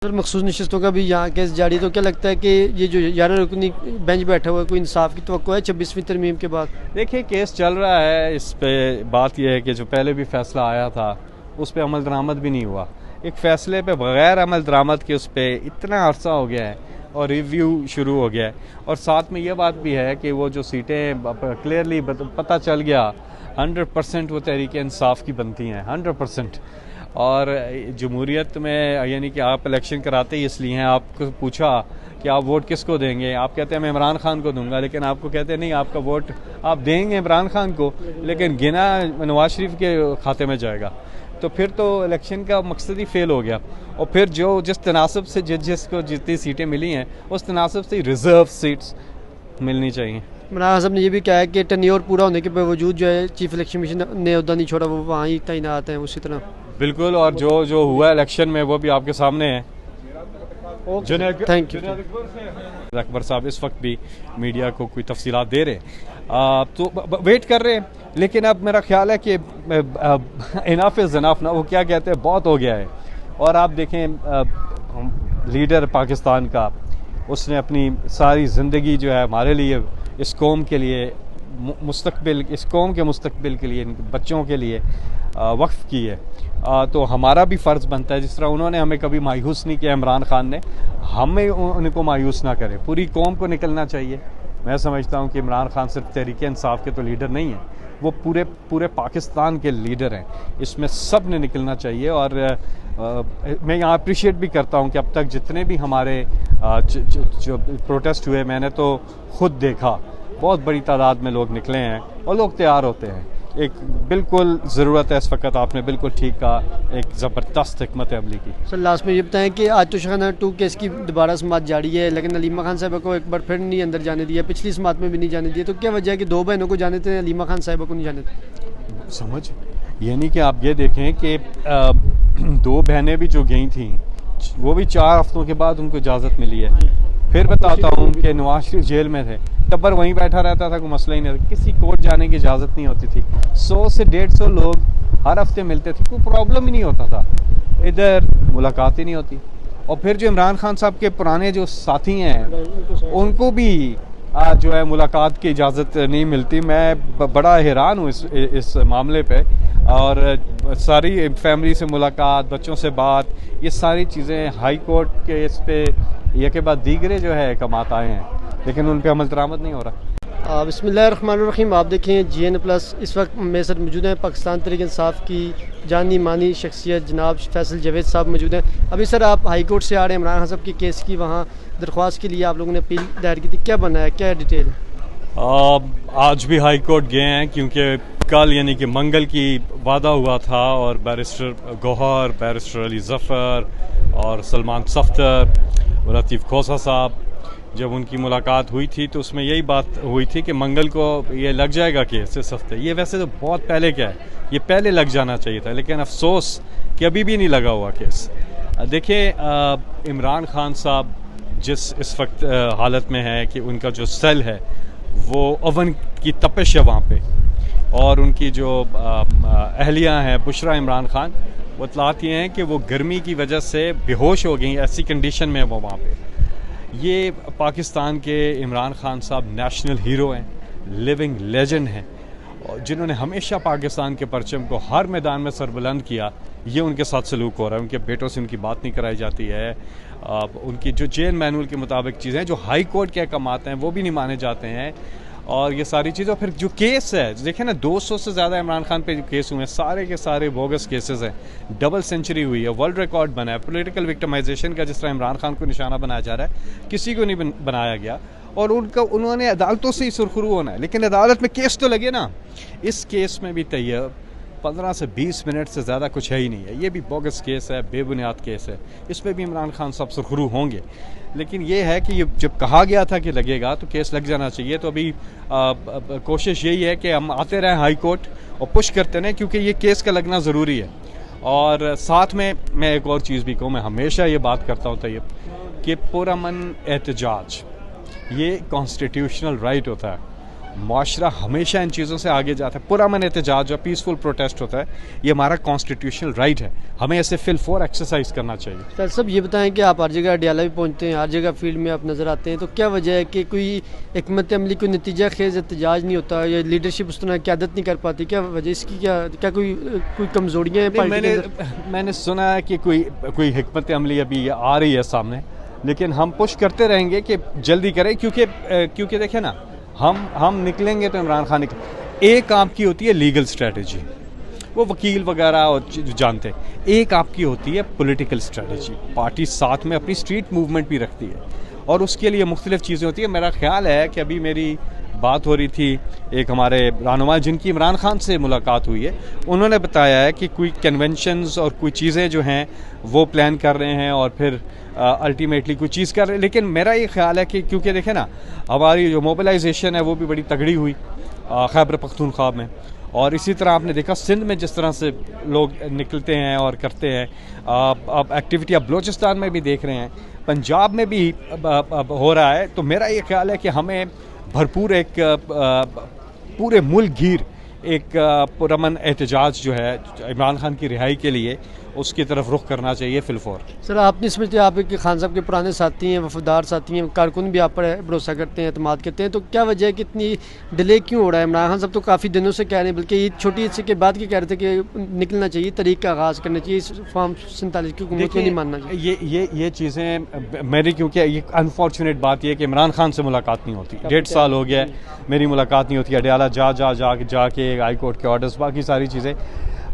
Sir मखसूस नशस्तों का भी यहाँ केस जारी, तो क्या लगता है कि ये जो 11 रुकनी बेंच बैठा हुआ है, कोई इंसाफ की तवक्को है 26वीं तरमीम के बाद? देखिए केस चल रहा है, इस पे बात यह है कि जो पहले भी फैसला आया था उस पर अमल दरामद भी नहीं हुआ। एक फ़ैसले पे बग़ैर अमल दरामद के उस पर इतना अरसा हो गया है और रिव्यू शुरू हो गया है। और साथ में ये बात भी है कि वो जो सीटें क्लियरली पता चल गया 100% वो तहरीक इंसाफ की बनती हैं 100%। और जमहूरियत में यानी कि आप इलेक्शन कराते ही इसलिए हैं, आपको पूछा कि आप वोट किसको देंगे, आप कहते हैं मैं इमरान खान को दूंगा, लेकिन आपको कहते हैं नहीं आपका वोट आप देंगे इमरान खान को, लेकिन गिना नवाज शरीफ के खाते में जाएगा। तो फिर तो इलेक्शन का मकसद ही फेल हो गया। और फिर जो जिस तनासब से जिसको जितनी सीटें मिली हैं उस तनासब से रिज़र्व सीट्स मिलनी चाहिए। इमरान साहब ने ये भी कहा है कि टेन्योर पूरा होने के बावजूद जो है चीफ इलेक्शन कमीशन ने अहदा नहीं छोड़ा, वो वहाँ ही तैनात हैं उसी तरह। बिल्कुल, और जो जो हुआ इलेक्शन में वो भी आपके सामने है। Thank you. अकबर साहब इस वक्त भी मीडिया को कोई तफसीलात दे रहे हैं, तो वेट कर रहे हैं। लेकिन अब मेरा ख्याल है कि इनफ इज़ इनफ ना, वो क्या कहते हैं, बहुत हो गया है। और आप देखें लीडर पाकिस्तान का, उसने अपनी सारी ज़िंदगी जो है हमारे लिए, इस कौम के लिए, मुस्तकबिल, इस कौम के मुस्तकबिल के लिए, इनके बच्चों के लिए वक्फ की है। तो हमारा भी फ़र्ज़ बनता है, जिस तरह उन्होंने हमें कभी मायूस नहीं किया इमरान खान ने, हमें उनको मायूस ना करें। पूरी कौम को निकलना चाहिए। मैं समझता हूँ कि इमरान खान सिर्फ तहरीक इंसाफ के तो लीडर नहीं हैं, वो पूरे पाकिस्तान के लीडर हैं। इसमें सब ने निकलना चाहिए। और मैं यहाँ अप्रिशिएट भी करता हूँ कि अब तक जितने भी हमारे जो प्रोटेस्ट हुए, मैंने तो खुद देखा, बहुत बड़ी तादाद में लोग निकले हैं और लोग तैयार होते हैं। एक बिल्कुल ज़रूरत है इस वक्त, आपने बिल्कुल ठीक कहा, एक ज़बरदस्त हिकमत अमली की। सर लास्ट में ये बताएं कि आज तो शाखाना 2 केस की दोबारा समाअत जारी है, लेकिन अलीमा खान साहिबा को एक बार फिर नहीं अंदर जाने दिया, पिछली समाअत में भी नहीं जाने दिया, तो क्या वजह है कि 2 बहनों को जाने थे, अलीमा खान साहिबा को नहीं जाने थे? समझ यानी कि आप ये देखें कि 2 बहनें भी जो गई थी वो भी 4 हफ्तों के बाद उनको इजाज़त मिली है। फिर बताता हूँ कि नवाज शरीफ जेल में थे, टब्बर वहीं बैठा रहता था, कोई मसला ही नहीं था, किसी कोर्ट जाने की इजाज़त नहीं होती थी। 100 से 150 लोग हर हफ्ते मिलते थे, कोई प्रॉब्लम ही नहीं होता था, इधर मुलाकात ही नहीं होती। और फिर जो इमरान खान साहब के पुराने जो साथी हैं उनको भी जो है मुलाकात की इजाज़त नहीं मिलती। मैं बड़ा हैरान हूँ इस मामले पे। और सारी फैमिली से मुलाकात, बच्चों से बात, ये सारी चीज़ें हाई कोर्ट के इस पे एक के बाद दीगरे जो है कमात आए हैं, लेकिन उन पर अमल दरामद नहीं हो रहा। बिस्मिल्लाहिर्रहमानिर्रहीम। आप देखें GN+ इस वक्त मेरे साथ मौजूद हैं पाकिस्तान तहरीक इंसाफ की जानी मानी शख्सियत जनाब फैसल जावेद साहब मौजूद हैं। अभी सर आप हाई कोर्ट से आ रहे हैं, इमरान खान साहब के केस की वहाँ दरख्वास्त के लिए आप लोगों ने अपील दायर की थी, क्या बना है, क्या डिटेल है? आज भी हाई कोर्ट गए हैं क्योंकि कल यानी कि मंगल की वादा हुआ था, और बैरिस्टर गौहर, बैरिस्टर अली ज़फ़र और सलमान सफ्तर, लतीफ़ खोसा साहब, जब उनकी मुलाकात हुई थी तो उसमें यही बात हुई थी कि मंगल को ये लग जाएगा केस इस हफ्ते। ये वैसे तो बहुत पहले क्या है, ये पहले लग जाना चाहिए था, लेकिन अफसोस कि अभी भी नहीं लगा हुआ केस। देखिए इमरान खान साहब जिस इस वक्त हालत में है कि उनका जो सेल है वो ओवन की तपिश है वहाँ पे, और उनकी जो अहलिया हैं बुशरा इमरान खान, वो इतलात ये हैं कि वो गर्मी की वजह से बेहोश हो गई, ऐसी कंडीशन में वो वहाँ पे। ये पाकिस्तान के इमरान खान साहब नेशनल हीरो हैं, लिविंग लेजेंड हैं, और जिन्होंने हमेशा पाकिस्तान के परचम को हर मैदान में सरबुलंद किया। ये उनके साथ सलूक हो रहा है, उनके बेटों से उनकी बात नहीं कराई जाती है, उनकी जो जेल मैनुअल के मुताबिक चीज़ें, जो हाई कोर्ट के अहकाम हैं वो भी नहीं माने जाते हैं, और ये सारी चीज़ें। फिर जो केस है देखें ना, 200 से ज़्यादा इमरान खान पे जो केस हुए हैं, सारे के सारे बोगस केसेस हैं। डबल सेंचुरी हुई है, वर्ल्ड रिकॉर्ड बना है, पॉलिटिकल विक्टिमाइजेशन का जिस तरह इमरान खान को निशाना बनाया जा रहा है, किसी को नहीं बनाया गया। और उन्होंने अदालतों से ही सुरखरू होना है, लेकिन अदालत में केस तो लगे ना। इस केस में भी तैयब 15 से 20 मिनट से ज़्यादा कुछ है ही नहीं है। ये भी बोगस केस है, बेबुनियाद केस है, इस पर भी इमरान खान साहब सुरखरू होंगे। लेकिन ये है कि ये जब कहा गया था कि लगेगा तो केस लग जाना चाहिए। तो अभी कोशिश यही है कि हम आते रहें हाई कोर्ट और पुश करते रहें, क्योंकि ये केस का लगना ज़रूरी है। और साथ में मैं एक और चीज़ भी कहूँ, मैं हमेशा ये बात करता हूँ तैयब, कि पुरअमन एहतजाज ये कॉन्स्टिट्यूशनल राइट होता है, माशरा हमेशा इन चीज़ों से आगे जाता है। पुरअमन एहतजाज जो पीसफुल प्रोटेस्ट होता है, ये हमारा कॉन्स्टिट्यूशनल राइट है, हमें ऐसे फिल फोर एक्सरसाइज करना चाहिए। सर सब ये बताएं कि आप हर जगह अडियाला भी पहुंचते हैं, हर जगह फील्ड में आप नज़र आते हैं, तो क्या वजह है कि कोई हिकमत अमली, कोई नतीजा खेज एहतजाज नहीं होता या लीडरशिप उस तरह क़यादत नहीं कर पाती? क्या वजह इसकी, क्या कोई कमज़ोरियाँ हैं पार्टी के अंदर? मैंने सुना है कि कोई हिकमत अमली अभी आ रही है सामने, लेकिन हम पुश करते रहेंगे कि जल्दी करें, क्योंकि देखिए ना, हम निकलेंगे तो इमरान खान एक आपकी होती है लीगल स्ट्रेटजी, वो वकील वगैरह और जानते हैं। एक आपकी होती है पॉलिटिकल स्ट्रेटजी, पार्टी साथ में अपनी स्ट्रीट मूवमेंट भी रखती है और उसके लिए मुख्तलिफ चीज़ें होती है। मेरा ख्याल है कि अभी मेरी बात हो रही थी एक हमारे रहनुमा जिनकी इमरान खान से मुलाकात हुई है, उन्होंने बताया है कि कोई कन्वेंशंस और कोई चीज़ें जो हैं वो प्लान कर रहे हैं और फिर अल्टीमेटली कोई चीज़ कर रहे हैं। लेकिन मेरा ये ख्याल है कि क्योंकि देखें ना, हमारी जो मोबिलाइजेशन है वो भी बड़ी तगड़ी हुई खैबर पख्तूनख्वा में, और इसी तरह आपने देखा सिंध में जिस तरह से लोग निकलते हैं और करते हैं। अब एक्टिविटी आप बलूचिस्तान में भी देख रहे हैं, पंजाब में भी अब हो रहा है। तो मेरा ये ख्याल है कि हमें भरपूर एक पूरे मुल्क गिर एक पुरअमन एहतजाज जो है इमरान खान की रिहाई के लिए, उसकी तरफ रुख करना चाहिए फिलफौर। सर आप नहीं समझते, आप एक खान साहब के पुराने साथी हैं, वफादार साथी हैं, कारकुन भी आप पर भरोसा करते हैं, एतमाद करते हैं, तो क्या वजह है कि इतनी डिले क्यों हो रहा है? इमरान खान साहब तो काफ़ी दिनों से कह रहे हैं, बल्कि ईद छोटी ईद से के बाद की कह रहे थे कि निकलना चाहिए, तरीक का आगाज़ करना चाहिए, इस फॉर्म 47 की हुकूमत को नहीं मानना चाहिए। ये चीज़ें मेरी, क्योंकि ये अनफॉर्चुनेट बात यह है कि इमरान खान से मुलाकात नहीं होती, 1.5 साल हो गया मेरी मुलाकात नहीं होती। अडियाला जाके हाई कोर्ट के ऑर्डर्स, बाकी सारी चीज़ें,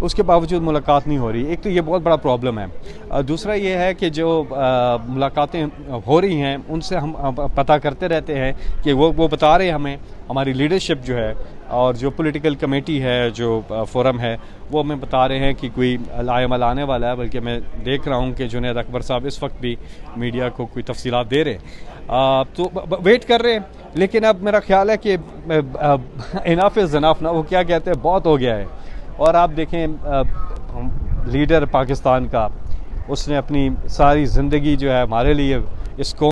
उसके बावजूद मुलाकात नहीं हो रही। एक तो ये बहुत बड़ा प्रॉब्लम है। दूसरा ये है कि जो मुलाकातें हो रही हैं उनसे हम पता करते रहते हैं कि वो बता रहे हैं हमें, हमारी लीडरशिप जो है और जो पॉलिटिकल कमेटी है, जो फोरम है, वो हमें बता रहे हैं कि कोई लाएमल आने वाला है। बल्कि मैं देख रहा हूँ कि जुनैद अकबर साहब इस वक्त भी मीडिया को कोई तफसीलात दे रहे हैं, तो वेट कर रहे हैं। लेकिन अब मेरा ख्याल है कि इनाफ इज़ इनफ ना, वो क्या कहते हैं, बहुत हो गया है। और आप देखें लीडर पाकिस्तान का, उसने अपनी सारी ज़िंदगी जो है हमारे लिए इसको